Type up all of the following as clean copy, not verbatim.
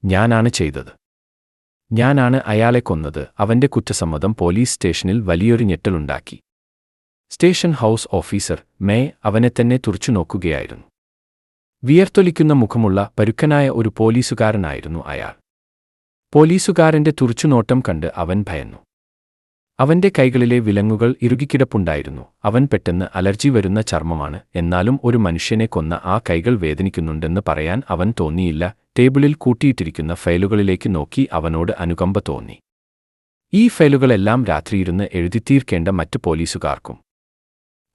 ഞാനാണ് ചെയ്തത്. ഞാനാണ് അയാളെ കൊന്നത്. അവന്റെ കുറ്റസമ്മതം പോലീസ് സ്റ്റേഷനിൽ വലിയൊരു ഞെട്ടലുണ്ടാക്കി. സ്റ്റേഷൻ ഹൗസ് ഓഫീസർ മേ അവനെ തന്നെ തുറിച്ചുനോക്കുകയായിരുന്നു. വിയർത്തൊലിക്കുന്ന മുഖമുള്ള പരുക്കനായ ഒരു പോലീസുകാരനായിരുന്നു അയാൾ. പോലീസുകാരന്റെ തുറിച്ചുനോട്ടം കണ്ട് അവൻ ഭയന്നു. അവന്റെ കൈകളിലെ വിലങ്ങുകൾ ഇറുകിക്കിടപ്പുണ്ടായിരുന്നു. അവൻ പെട്ടെന്ന് അലർജി വരുന്ന ചർമ്മമാണ്. എന്നാലും ഒരു മനുഷ്യനെ കൊന്ന ആ കൈകൾ വേദനിക്കുന്നുണ്ടെന്ന് പറയാൻ അവൻ തോന്നിയില്ല. ടേബിളിൽ കൂട്ടിയിട്ടിരിക്കുന്ന ഫയലുകളിലേക്ക് നോക്കി അവനോട് അനുകമ്പ തോന്നി. ഈ ഫയലുകളെല്ലാം രാത്രിയിരുന്ന് എഴുതിത്തീർക്കേണ്ട മറ്റ് പോലീസുകാർക്കും.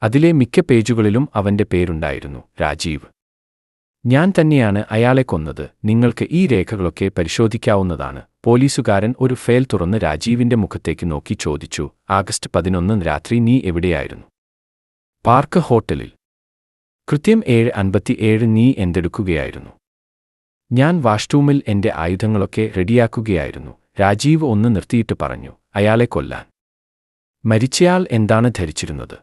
അതിലെ മിക്ക പേജുകളിലും അവന്റെ പേരുണ്ടായിരുന്നു, രാജീവ്. ഞാൻ തന്നെയാണ് അയാളെ കൊന്നത്. നിങ്ങൾക്ക് ഈ രേഖകളൊക്കെ പരിശോധിക്കാവുന്നതാണ്. പോലീസുകാരൻ ഒരു ഫയൽ തുറന്ന് രാജീവിന്റെ മുഖത്തേക്ക് നോക്കി ചോദിച്ചു. ആഗസ്റ്റ് 11 രാത്രി നീ എവിടെയായിരുന്നു? പാർക്ക് ഹോട്ടലിൽ. കൃത്യം 7:57 നീ എന്തെടുക്കുകയായിരുന്നു? ഞാൻ വാഷ്റൂമിൽ എന്റെ ആയുധങ്ങളൊക്കെ റെഡിയാക്കുകയായിരുന്നു. രാജീവ് ഒന്ന് നിർത്തിയിട്ട് പറഞ്ഞു. അയാളെ കൊല്ലാൻ മരിച്ചയാൾ എന്താണ് ധരിച്ചിരുന്നത്?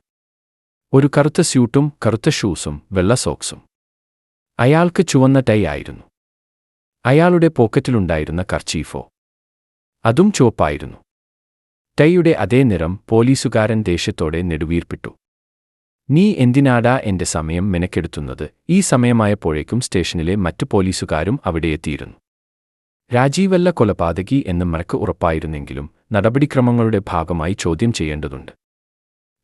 ഒരു കറുത്ത സ്യൂട്ടും കറുത്ത ഷൂസും വെള്ള സോക്സും. അയാൾക്ക് ചുവന്ന ടൈ ആയിരുന്നു. അയാളുടെ പോക്കറ്റിലുണ്ടായിരുന്ന കർച്ചീഫോ? അതും ചുവപ്പായിരുന്നു. ടൈയുടെ അതേ നിറം. പോലീസുകാരൻ ദേഷ്യത്തോടെ നെടുവീർപ്പിട്ടു. നീ എന്തിനാടാ എന്റെ സമയം മെനക്കെടുത്തുന്നത്? ഈ സമയമായപ്പോഴേക്കും സ്റ്റേഷനിലെ മറ്റു പോലീസുകാരും അവിടെയെത്തിയിരുന്നു. രാജീവല്ല കൊലപാതകി എന്ന് മറക്ക് ഉറപ്പായിരുന്നെങ്കിലും നടപടിക്രമങ്ങളുടെ ഭാഗമായി ചോദ്യം ചെയ്യേണ്ടതുണ്ട്.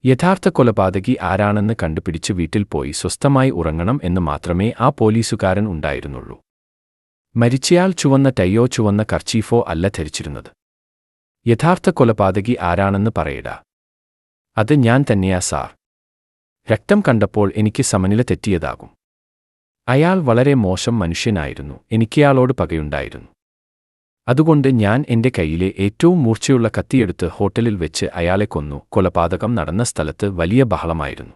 യഥാർത്ഥ കൊലപാതകി ആരാണെന്ന് കണ്ടുപിടിച്ച് വീട്ടിൽ പോയി സ്വസ്ഥമായി ഉറങ്ങണം എന്ന് മാത്രമേ ആ പോലീസുകാരൻ ഉണ്ടായിരുന്നുള്ളൂ. മരിച്ചയാൾ ചുവന്ന ടൈയോ ചുവന്ന കർച്ചീഫോ അല്ല ധരിച്ചിരുന്നത്. യഥാർത്ഥ കൊലപാതകി ആരാണെന്ന് പറയടാ. അത് ഞാൻ തന്നെയാ സാർ. രക്തം കണ്ടപ്പോൾ എനിക്ക് സമനില തെറ്റിയതാകും. അയാൾ വളരെ മോശം മനുഷ്യനായിരുന്നു. എനിക്കയാളോട് പകയുണ്ടായിരുന്നു. അതുകൊണ്ട് ഞാൻ എന്റെ കയ്യിലെ ഏറ്റവും മൂർച്ചയുള്ള കത്തിയെടുത്ത് ഹോട്ടലിൽ വെച്ച് അയാളെ കൊന്നു. കൊലപാതകം നടന്ന സ്ഥലത്ത് വലിയ ബഹളമായിരുന്നു.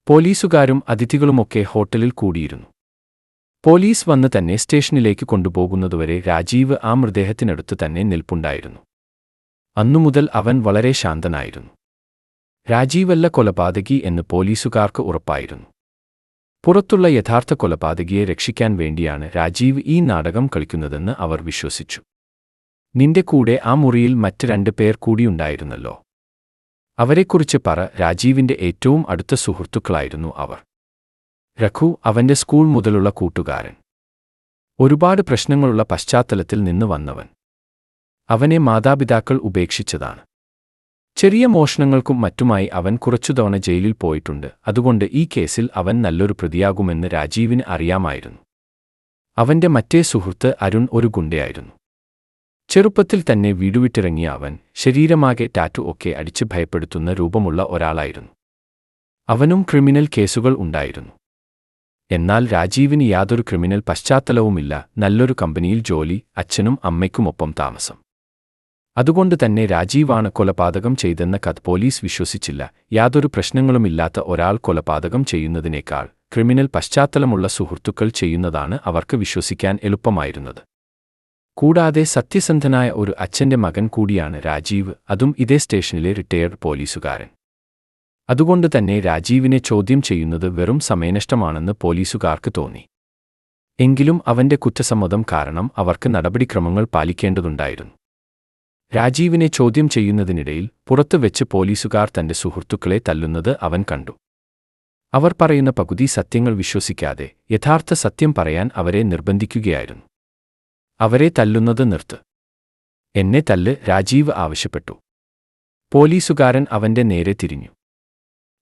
പോലീസുകാരും അതിഥികളുമൊക്കെ ഹോട്ടലിൽ കൂടിയിരുന്നു. പോലീസ് വന്ന് തന്നെ സ്റ്റേഷനിലേക്ക് കൊണ്ടുപോകുന്നതുവരെ രാജീവ് ആ മൃതദേഹത്തിനടുത്ത് തന്നെ നിൽപ്പുണ്ടായിരുന്നു. അന്നുമുതൽ അവൻ വളരെ ശാന്തനായിരുന്നു. രാജീവല്ല കൊലപാതകി എന്ന് പോലീസുകാർക്ക് ഉറപ്പായിരുന്നു. പുറത്തുള്ള യഥാർത്ഥ കൊലപാതകിയെ രക്ഷിക്കാൻ വേണ്ടിയാണ് രാജീവ് ഈ നാടകം കളിക്കുന്നതെന്ന് അവർ വിശ്വസിച്ചു. നിന്റെ കൂടെ ആ മുറിയിൽ മറ്റ് 2 പേർ കൂടിയുണ്ടായിരുന്നല്ലോ. അവരെക്കുറിച്ച് പറ. രാജീവിന്റെ ഏറ്റവും അടുത്ത സുഹൃത്തുക്കളായിരുന്നു അവർ. രഘു, അവന്റെ സ്കൂൾ മുതലുള്ള കൂട്ടുകാരൻ. ഒരുപാട് പ്രശ്നങ്ങളുള്ള പശ്ചാത്തലത്തിൽ നിന്ന് വന്നവൻ. അവനെ മാതാപിതാക്കൾ ഉപേക്ഷിച്ചതാണ്. ചെറിയ മോഷണങ്ങൾക്കും മറ്റുമായി അവൻ കുറച്ചുതവണ ജയിലിൽ പോയിട്ടുണ്ട്. അതുകൊണ്ട് ഈ കേസിൽ അവൻ നല്ലൊരു പ്രതിയാകുമെന്ന് രാജീവിന് അറിയാമായിരുന്നു. അവന്റെ മറ്റേ സുഹൃത്ത് അരുൺ ഒരു ഗുണ്ടയായിരുന്നു. ചെറുപ്പത്തിൽ തന്നെ വീടുവിട്ടിറങ്ങിയ അവൻ ശരീരമാകെ ടാറ്റു ഒക്കെ അടിച്ച് ഭയപ്പെടുത്തുന്ന രൂപമുള്ള ഒരാളായിരുന്നു. അവനും ക്രിമിനൽ കേസുകൾ ഉണ്ടായിരുന്നു. എന്നാൽ രാജീവിന് യാതൊരു ക്രിമിനൽ പശ്ചാത്തലവുമില്ല. നല്ലൊരു കമ്പനിയിൽ ജോലി, അച്ഛനും അമ്മയ്ക്കുമൊപ്പം താമസം. അതുകൊണ്ട് തന്നെ രാജീവാണ് കൊലപാതകം ചെയ്തെന്ന കഥ പോലീസ് വിശ്വസിച്ചില്ല. യാതൊരു പ്രശ്നങ്ങളുമില്ലാത്ത ഒരാൾ കൊലപാതകം ചെയ്യുന്നതിനേക്കാൾ ക്രിമിനൽ പശ്ചാത്തലമുള്ള സുഹൃത്തുക്കൾ ചെയ്യുന്നതാണ് അവർക്ക് വിശ്വസിക്കാൻ എളുപ്പമായിരുന്നത്. കൂടാതെ സത്യസന്ധനായ ഒരു അച്ഛന്റെ മകൻ കൂടിയാണ് രാജീവ്. അതും ഇതേ സ്റ്റേഷനിലെ റിട്ടയർഡ് പോലീസുകാരൻ. അതുകൊണ്ട് തന്നെ രാജീവിനെ ചോദ്യം ചെയ്യുന്നത് വെറും സമയനഷ്ടമാണെന്ന് പോലീസുകാർക്ക് തോന്നി. എങ്കിലും അവന്റെ കുറ്റസമ്മതം കാരണം അവർക്ക് നടപടിക്രമങ്ങൾ പാലിക്കേണ്ടതുണ്ടായിരുന്നു. രാജീവിനെ ചോദ്യം ചെയ്യുന്നതിനിടയിൽ പുറത്തു വെച്ച് പോലീസുകാർ തന്റെ സുഹൃത്തുക്കളെ തല്ലുന്നത് അവൻ കണ്ടു. അവർ പറയുന്ന പകുതി സത്യങ്ങൾ വിശ്വസിക്കാതെ യഥാർത്ഥ സത്യം പറയാൻ അവരെ നിർബന്ധിക്കുകയായിരുന്നു. അവരെ തല്ലുന്നത് നിർത്ത്. എന്നെ തല്ല്, രാജീവ് ആവശ്യപ്പെട്ടു. പോലീസുകാരൻ അവന്റെ നേരെ തിരിഞ്ഞു.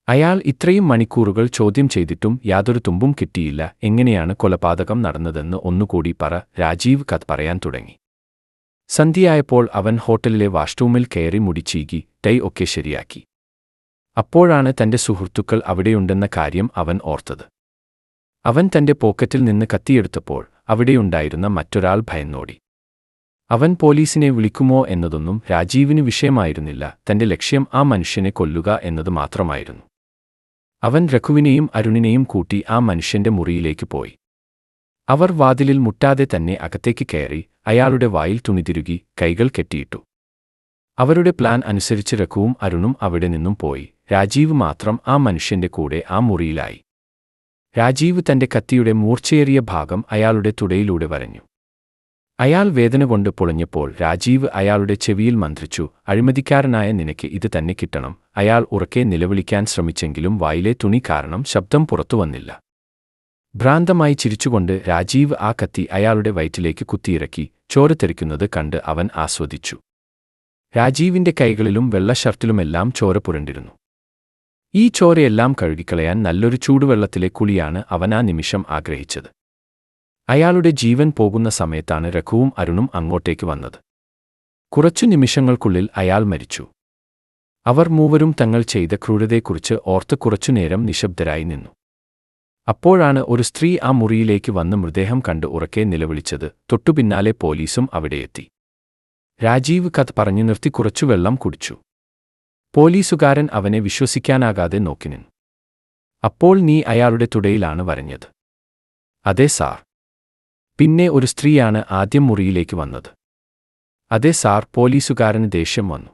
അയാൾ ഇത്രയും മണിക്കൂറുകൾ ചോദ്യം ചെയ്തിട്ടും യാതൊരു തുമ്പും കിട്ടിയില്ല. എങ്ങനെയാണ് കൊലപാതകം നടന്നതെന്ന് ഒന്നുകൂടി പറ. രാജീവ് കഥ പറയാൻ തുടങ്ങി. സന്ധ്യയായപ്പോൾ അവൻ ഹോട്ടലിലെ വാഷ്റൂമിൽ കയറി മുടി ചീകി, ടൈ ഒക്കെ ശരിയാക്കി. അപ്പോഴാണ് തന്റെ സുഹൃത്തുക്കൾ അവിടെയുണ്ടെന്ന കാര്യം അവൻ ഓർത്തത്. അവൻ തന്റെ പോക്കറ്റിൽ നിന്ന് കത്തിയെടുത്തപ്പോൾ അവിടെയുണ്ടായിരുന്ന മറ്റൊരാൾ ഭയന്നോടി. അവൻ പോലീസിനെ വിളിക്കുമോ എന്നതൊന്നും രാജീവിന് വിഷയമായിരുന്നില്ല. തന്റെ ലക്ഷ്യം ആ മനുഷ്യനെ കൊല്ലുക എന്നത് മാത്രമായിരുന്നു. അവൻ രഘുവിനെയും അരുണിനെയും കൂട്ടി ആ മനുഷ്യന്റെ മുറിയിലേക്ക് പോയി. അവർ വാതിലിൽ മുട്ടാതെ തന്നെ അകത്തേക്ക് കയറി അയാളുടെ വായിൽ തുണിതിരുകി കൈകൾ കെട്ടിയിട്ടു. അവരുടെ പ്ലാൻ അനുസരിച്ച് രഘുവും അരുണും അവിടെ നിന്നും പോയി. രാജീവ് മാത്രം ആ മനുഷ്യന്റെ കൂടെ ആ മുറിയിലായി. രാജീവ് തന്റെ കത്തിയുടെ മൂർച്ചയേറിയ ഭാഗം അയാളുടെ തുടയിലൂടെ വരഞ്ഞു. അയാൾ വേദന കൊണ്ട് പൊളഞ്ഞപ്പോൾ രാജീവ് അയാളുടെ ചെവിയിൽ മന്ത്രിച്ചു, അഴിമതിക്കാരനായ നിനക്ക് ഇത് തന്നെ കിട്ടണം. അയാൾ ഉറക്കെ നിലവിളിക്കാൻ ശ്രമിച്ചെങ്കിലും വായിലെ തുണി കാരണം ശബ്ദം പുറത്തുവന്നില്ല. ഭ്രാന്തമായി ചിരിച്ചുകൊണ്ട് രാജീവ് ആ കത്തി അയാളുടെ വയറ്റിലേക്ക് കുത്തിയിറക്കി. ചോര തെറിക്കുന്നത് കണ്ട് അവൻ ആസ്വദിച്ചു. രാജീവിന്റെ കൈകളിലും വെള്ള ഷർട്ടിലുമെല്ലാം ചോര പുരണ്ടിരുന്നു. ഈ ചോരയെല്ലാം കഴുകിക്കളയാൻ നല്ലൊരു ചൂടുവെള്ളത്തിലെ കുളിയാണ് അവൻ ആ നിമിഷം ആഗ്രഹിച്ചത്. അയാളുടെ ജീവൻ പോകുന്ന സമയത്താണ് രഘുവും അരുണും അങ്ങോട്ടേക്ക് വന്നത്. കുറച്ചു നിമിഷങ്ങൾക്കുള്ളിൽ അയാൾ മരിച്ചു. അവർ മൂവരും തങ്ങൾ ചെയ്ത ക്രൂരതയെക്കുറിച്ച് ഓർത്ത് കുറച്ചുനേരം നിശബ്ദരായി നിന്നു. അപ്പോഴാണ് ഒരു സ്ത്രീ ആ മുറിയിലേക്ക് വന്ന് മൃതദേഹം കണ്ട് ഉറക്കെ നിലവിളിച്ചത്. തൊട്ടുപിന്നാലെ പോലീസും അവിടെയെത്തി. രാജീവ് കഥ പറഞ്ഞു നിർത്തി കുറച്ചു വെള്ളം കുടിച്ചു. പോലീസുകാരൻ അവനെ വിശ്വസിക്കാനാകാതെ നോക്കിനിന്നു. അപ്പോൾ നീ അയാളുടെ തുടയിലാണ് വരഞ്ഞത്? അതെ സാർ. പിന്നെ ഒരു സ്ത്രീയാണ് ആദ്യം മുറിയിലേക്ക് വന്നത്. അതെ സാർ. പോലീസുകാരന് ദേഷ്യം വന്നു.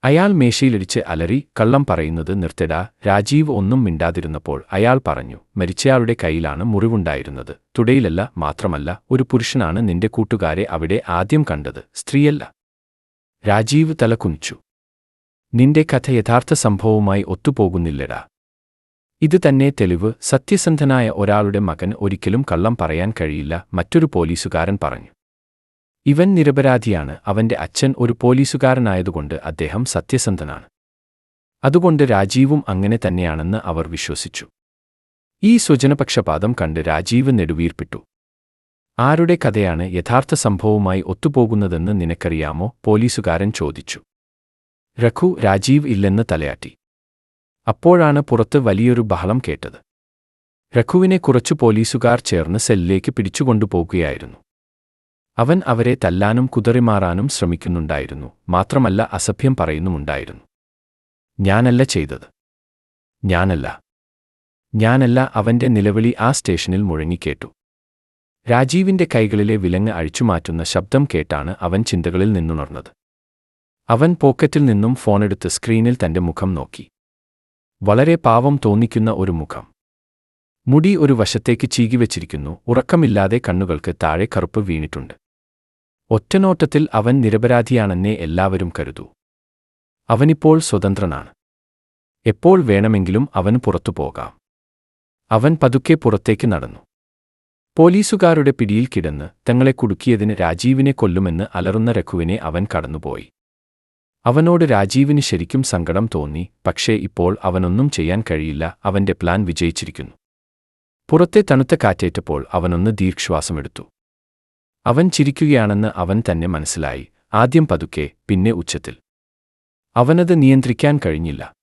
അയാൾ മേശയിലിടിച്ച് അലറി, കള്ളം പറയുന്നത് നിർത്തടാ. രാജീവ് ഒന്നും മിണ്ടാതിരുന്നപ്പോൾ അയാൾ പറഞ്ഞു, മരിച്ചയാളുടെ കയ്യിലാണ് മുറിവുണ്ടായിരുന്നത്, തുടയിലല്ല. മാത്രമല്ല, ഒരു പുരുഷനാണ് നിന്റെ കൂട്ടുകാരെ അവിടെ ആദ്യം കണ്ടത്, സ്ത്രീയല്ല. രാജീവ് തല കുനിച്ചു. നിന്റെ കഥ യഥാർത്ഥ സംഭവവുമായി ഒത്തുപോകുന്നില്ലടാ. ഇത് തന്നെ തെളിവ്. സത്യസന്ധനായ ഒരാളുടെ മകൻ ഒരിക്കലും കള്ളം പറയാൻ കഴിയില്ല, മറ്റൊരു പോലീസുകാരൻ പറഞ്ഞു. ഇവൻ നിരപരാധിയാണ്. അവന്റെ അച്ഛൻ ഒരു പോലീസുകാരനായതുകൊണ്ട് അദ്ദേഹം സത്യസന്ധനാണ്. അതുകൊണ്ട് രാജീവും അങ്ങനെ തന്നെയാണെന്ന് അവർ വിശ്വസിച്ചു. ഈ സ്വജനപക്ഷപാതം കണ്ട് രാജീവ് നെടുവീർപ്പിട്ടു. ആരുടെ കഥയാണ് യഥാർത്ഥ സംഭവവുമായി ഒത്തുപോകുന്നതെന്ന് നിനക്കറിയാമോ? പോലീസുകാരൻ ചോദിച്ചു. രഘു. രാജീവ് ഇല്ലെന്ന് തലയാട്ടി. അപ്പോഴാണ് പുറത്ത് വലിയൊരു ബഹളം കേട്ടത്. രഘുവിനെ കുറച്ചു പോലീസുകാർ ചേർന്ന് സെല്ലിലേക്ക് പിടിച്ചുകൊണ്ടുപോകുകയായിരുന്നു. അവൻ അവരെ തല്ലാനും കുതറിമാറാനും ശ്രമിക്കുന്നുണ്ടായിരുന്നു. മാത്രമല്ല, അസഭ്യം പറയുന്നുമുണ്ടായിരുന്നു. ഞാനല്ല ചെയ്തത്. ഞാനല്ല. ഞാനല്ല. അവന്റെ നിലവിളി ആ സ്റ്റേഷനിൽ മുഴങ്ങിക്കേട്ടു. രാജീവിന്റെ കൈകളിലെ വിലങ്ങ് അഴിച്ചുമാറ്റുന്ന ശബ്ദം കേട്ടാണ് അവൻ ചിന്തകളിൽ നിന്നുണർന്നത്. അവൻ പോക്കറ്റിൽ നിന്നും ഫോണെടുത്ത് സ്ക്രീനിൽ തന്റെ മുഖം നോക്കി. വളരെ പാവം തോന്നിക്കുന്ന ഒരു മുഖം. മുടി ഒരു വശത്തേക്ക് ചീകിവച്ചിരിക്കുന്നു. ഉറക്കമില്ലാതെ കണ്ണുകൾക്ക് താഴെ കറുപ്പ് വീണിട്ടുണ്ട്. ഒറ്റനോട്ടത്തിൽ അവൻ നിരപരാധിയാണെന്നേ എല്ലാവരും കരുതൂ. അവനിപ്പോൾ സ്വതന്ത്രനാണ്. എപ്പോൾ വേണമെങ്കിലും അവന് പുറത്തു പോകാം. അവൻ പതുക്കെ പുറത്തേക്ക് നടന്നു. പോലീസുകാരുടെ പിടിയിൽ കിടന്ന് തങ്ങളെ കുടുക്കിയതിന് രാജീവിനെ കൊല്ലുമെന്ന് അലറുന്ന രഘുവിനെ അവൻ കടന്നുപോയി. അവനോട് രാജീവിന് ശരിക്കും സങ്കടം തോന്നി. പക്ഷേ ഇപ്പോൾ അവനൊന്നും ചെയ്യാൻ കഴിയില്ല. അവന്റെ പ്ലാൻ വിജയിച്ചിരിക്കുന്നു. പുറത്തെ തണുത്ത കാറ്റേറ്റപ്പോൾ അവനൊന്ന് ദീർഘശ്വാസമെടുത്തു. അവൻ ചിരിക്കുകയാണെന്ന് അവൻ തന്നെ മനസ്സിലായി. ആദ്യം പതുക്കെ, പിന്നെ ഉച്ചത്തിൽ. അവനത് നിയന്ത്രിക്കാൻ കഴിഞ്ഞില്ല.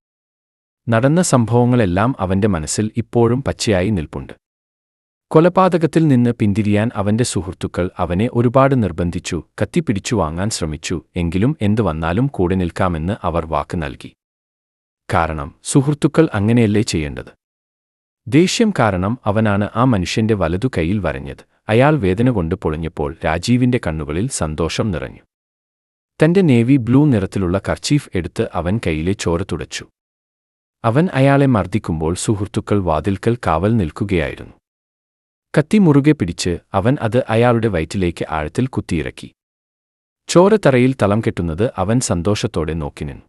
നടന്ന സംഭവങ്ങളെല്ലാം അവന്റെ മനസ്സിൽ ഇപ്പോഴും പച്ചയായി നിൽപ്പുണ്ട്. കൊലപാതകത്തിൽ നിന്ന് പിന്തിരിയാൻ അവന്റെ സുഹൃത്തുക്കൾ അവനെ ഒരുപാട് നിർബന്ധിച്ചു, കത്തിപ്പിടിച്ചു വാങ്ങാൻ ശ്രമിച്ചു. എങ്കിലും എന്തു വന്നാലും കൂടെ നിൽക്കാമെന്ന് അവർ വാക്ക് നൽകി. കാരണം സുഹൃത്തുക്കൾ അങ്ങനെയല്ലേ ചെയ്യേണ്ടത്. ദേഷ്യം കാരണം അവനാണ് ആ മനുഷ്യന്റെ വലതു കൈയിൽ വരഞ്ഞത്. അയാൾ വേദന കൊണ്ട് പൊളിഞ്ഞപ്പോൾ രാജീവിന്റെ കണ്ണുകളിൽ സന്തോഷം നിറഞ്ഞു. തന്റെ നേവി ബ്ലൂ നിറത്തിലുള്ള കർച്ചീഫ് എടുത്ത് അവൻ കൈയിലെ ചോര തുടച്ചു. അവൻ അയാളെ മർദ്ദിക്കുമ്പോൾ സുഹൃത്തുക്കൾ വാതിൽക്കൽ കാവൽ നിൽക്കുകയായിരുന്നു. കത്തി മുറുകെ പിടിച്ച് അവൻ അത് അയാളുടെ വയറ്റിലേക്ക് ആഴത്തിൽ കുത്തിയിറക്കി. ചോര തറയിൽ തളം കെട്ടുന്നത് അവൻ സന്തോഷത്തോടെ നോക്കിനിന്നു.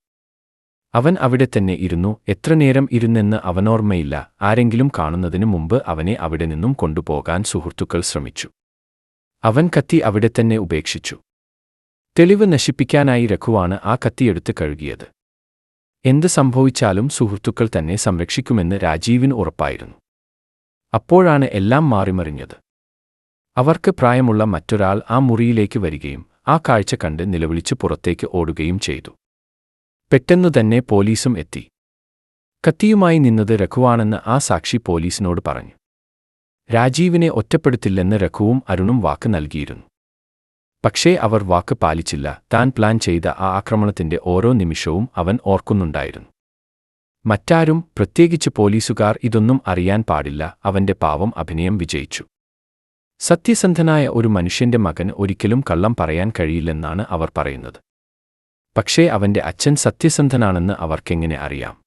അവൻ അവിടെ തന്നെ ഇരുന്നു. എത്ര നേരം ഇരുന്നെന്ന് അവനോർമ്മയില്ല. ആരെങ്കിലും കാണുന്നതിനു മുമ്പ് അവനെ അവിടെ നിന്നും കൊണ്ടുപോകാൻ സുഹൃത്തുക്കൾ ശ്രമിച്ചു. അവൻ കത്തി അവിടെ തന്നെ ഉപേക്ഷിച്ചു. തെളിവ് നശിപ്പിക്കാനായി രഘുവാണ് ആ കത്തിയെടുത്ത് കഴുകിയത്. എന്ത് സംഭവിച്ചാലും സുഹൃത്തുക്കൾ തന്നെ സംരക്ഷിക്കുമെന്ന് രാജീവിന് ഉറപ്പായിരുന്നു. അപ്പോഴാണ് എല്ലാം മാറിമറിഞ്ഞത്. അവർക്ക് പ്രായമുള്ള മറ്റൊരാൾ ആ മുറിയിലേക്ക് വരികയും ആ കാഴ്ച കണ്ട് നിലവിളിച്ച് പുറത്തേക്ക് ഓടുകയും ചെയ്തു. പെട്ടെന്നു തന്നെ പോലീസും എത്തി. കത്തിയുമായി നിന്നത് രഘുവാണെന്ന് ആ സാക്ഷി പോലീസിനോട് പറഞ്ഞു. രാജീവിനെ ഒറ്റപ്പെടുത്തില്ലെന്ന് രഘുവും അരുണും വാക്ക് നൽകിയിരുന്നു. പക്ഷേ അവർ വാക്ക് പാലിച്ചില്ല. താൻ പ്ലാൻ ചെയ്ത ആ ആക്രമണത്തിന്റെ ഓരോ നിമിഷവും അവൻ ഓർക്കുന്നുണ്ടായിരുന്നു. മറ്റാരും, പ്രത്യേകിച്ച് പോലീസുകാർ, ഇതൊന്നും അറിയാൻ പാടില്ല. അവന്റെ പാവം അഭിനയം വിജയിച്ചു. സത്യസന്ധനായ ഒരു മനുഷ്യന്റെ മകന് ഒരിക്കലും കള്ളം പറയാൻ കഴിയില്ലെന്നാണ് അവർ പറയുന്നത്. പക്ഷേ അവന്റെ അച്ഛൻ സത്യസന്ധനാണെന്ന് അവർക്കെങ്ങനെ അറിയാം?